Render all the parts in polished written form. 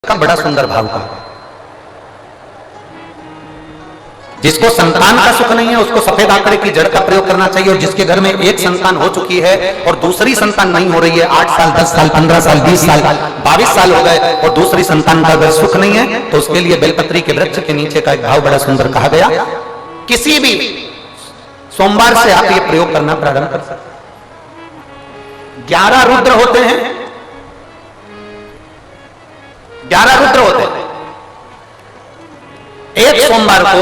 का बड़ा सुंदर भाव का, जिसको संतान का सुख नहीं है उसको सफेद आंकड़े की जड़ का प्रयोग करना चाहिए, और जिसके घर में एक संतान हो चुकी है और दूसरी संतान नहीं हो रही है, 8 साल 10 साल 15 साल 20 साल 22 साल हो गए और दूसरी संतान का अगर सुख नहीं है तो उसके लिए बेलपत्री के वृक्ष के नीचे का एक भाव बड़ा सुंदर कहा गया। किसी भी सोमवार से आप ये प्रयोग करना प्रारंभ कर सकते हैं। 11 रुद्र होते हैं, 11 रुद्र होते हैं। एक सोमवार को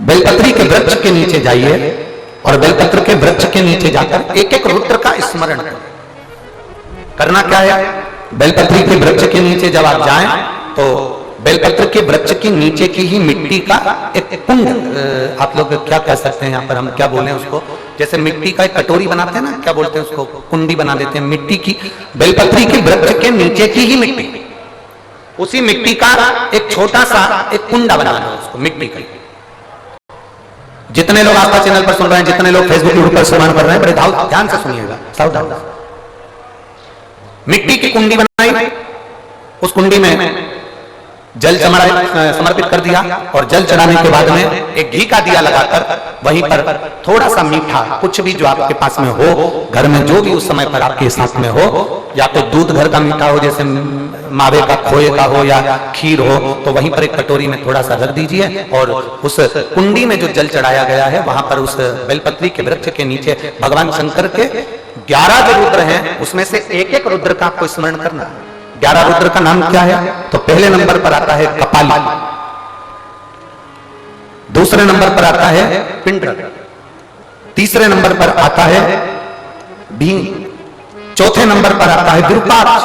बेलपत्री के वृक्ष के नीचे जाइए और बेलपत्र के वृक्ष के नीचे जाकर एक एक रुद्र का स्मरण करें। करना क्या है, बेलपत्री के वृक्ष के नीचे जब आप जाएं तो बेलपत्र के वृक्ष के नीचे की ही मिट्टी का एक कुंड, आप लोग क्या कह सकते हैं यहाँ पर, हम क्या बोले उसको, जैसे मिट्टी का एक कटोरी बनाते हैं ना, क्या बोलते हैं उसको, कुंडी बना देते हैं मिट्टी की। बेलपत्री के वृक्ष के नीचे की ही मिट्टी, उसी मिट्टी का एक छोटा सा एक कुंडा बनाना है उसको मिट्टी का। जितने लोग आस्था चैनल पर सुन रहे हैं, जितने लोग फेसबुक यूट्यूब पर श्रवण कर रहे हैं, बड़े ध्यान से सुनिएगा, सावधान। मिट्टी की कुंडी बनाई, उस कुंडी में जल समर्पित कर दिया और जल चढ़ाने के बाद में एक घी का दिया लगाकर वहीं पर थोड़ा सा मीठा, कुछ भी जो आपके पास में हो, घर में जो भी उस समय पर आपके साथ में हो, या तो दूध घर का मीठा हो जैसे मावे का खोए का हो या खीर हो, तो वहीं पर एक कटोरी में थोड़ा सा रख दीजिए और उस कुंडी में जो जल चढ़ाया गया है वहां पर उस बेलपत्री के वृक्ष के नीचे भगवान शंकर के 11 जो रुद्र हैं उसमें से एक एक रुद्र का आपको स्मरण करना है। 11 रुद्र का नाम क्या है, तो पहले नंबर पर आता है कपाली, दूसरे नंबर पर आता है पिंडर, तीसरे नंबर पर आता है भीम, चौथे नंबर पर आता है विरूपाक्ष,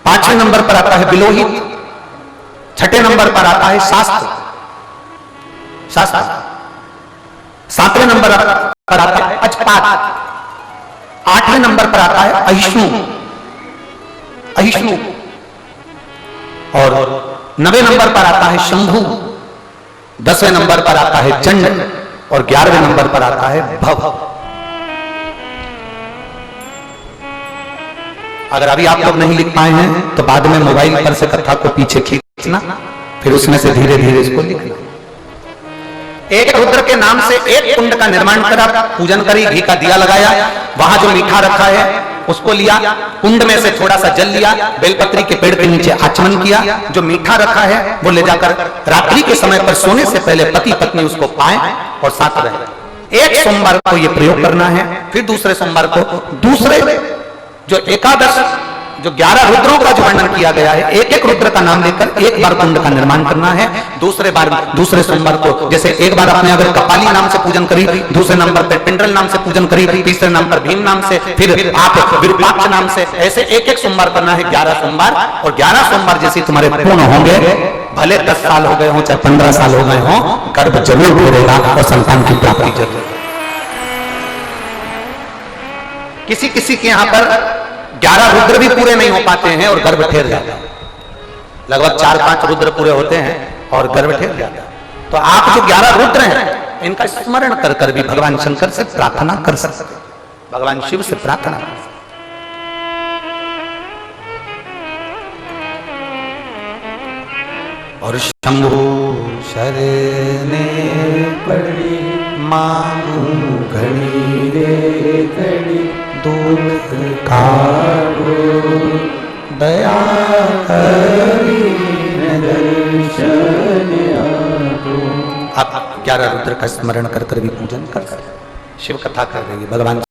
पांचवें नंबर पर आता है बिलोहित, छठे नंबर पर आता है शास्त्र, सातवें नंबर पर आता है अजपात, आठवें नंबर पर आता है अहिष्णु, और 9वें नंबर पर आता है शंभु, 10वें नंबर पर आता है चंड और 11वें नंबर पर आता है भव। अगर अभी आप लोग नहीं लिख पाए हैं तो बाद में मोबाइल पर से कथा को पीछे खींचना, फिर उसमें से धीरे धीरे इसको लिखना। एक रुद्र के नाम से एक कुंड का निर्माण करा, पूजन करी, घी का दिया लगाया, वहां जो मीठा रखा है उसको लिया, कुंड में से थोड़ा सा जल लिया, बेलपत्री के पेड़ के नीचे आचमन किया, जो मीठा रखा है वो ले जाकर रात्रि के समय पर सोने से पहले पति पत्नी उसको पाएं और साथ रहें। एक सोमवार को ये प्रयोग करना है, फिर दूसरे सोमवार को दूसरे जो एकादश जो 11 रुद्रों का जो वर्णन किया गया है, एक एक रुद्र का नाम लेकर एक बार कुंड का निर्माण करना है। दूसरे सोमवार को जैसे एक बार आपने अगर कपाली नाम से पूजन करी, दूसरे नंबर पर पिंडल नाम से पूजन करी, तीसरे नंबर पर भीम नाम से, फिर आप विरूपाक्ष नाम से, ऐसे एक एक सोमवार करना है 11 सोमवार। और 11 सोमवार जैसे तुम्हारे पूर्ण होंगे, भले 10 साल हो गए हों चाहे 15 साल हो गए हों, गर्भ जरूर भरेगा और संतान की प्राप्ति जरूर। किसी किसी के यहाँ पर 11 रुद्र भी पूरे नहीं हो पाते हैं और गर्भ ठहर जाता है, लगभग 4-5 रुद्र पूरे होते हैं और गर्भ ठहर जाता है। तो आप जो 11 रुद्र हैं इनका स्मरण कर कर भी भगवान शंकर से प्रार्थना कर सकते, भगवान शिव से प्रार्थना कर सकते। और शंभु शरणे पड़ी मांगू घड़ी रे घड़ी, दुख काटो दया करी दर्शन आपो। आप 11 रुद्र का स्मरण कर कर भी पूजन कर, शिव कथा कर रही है भगवान।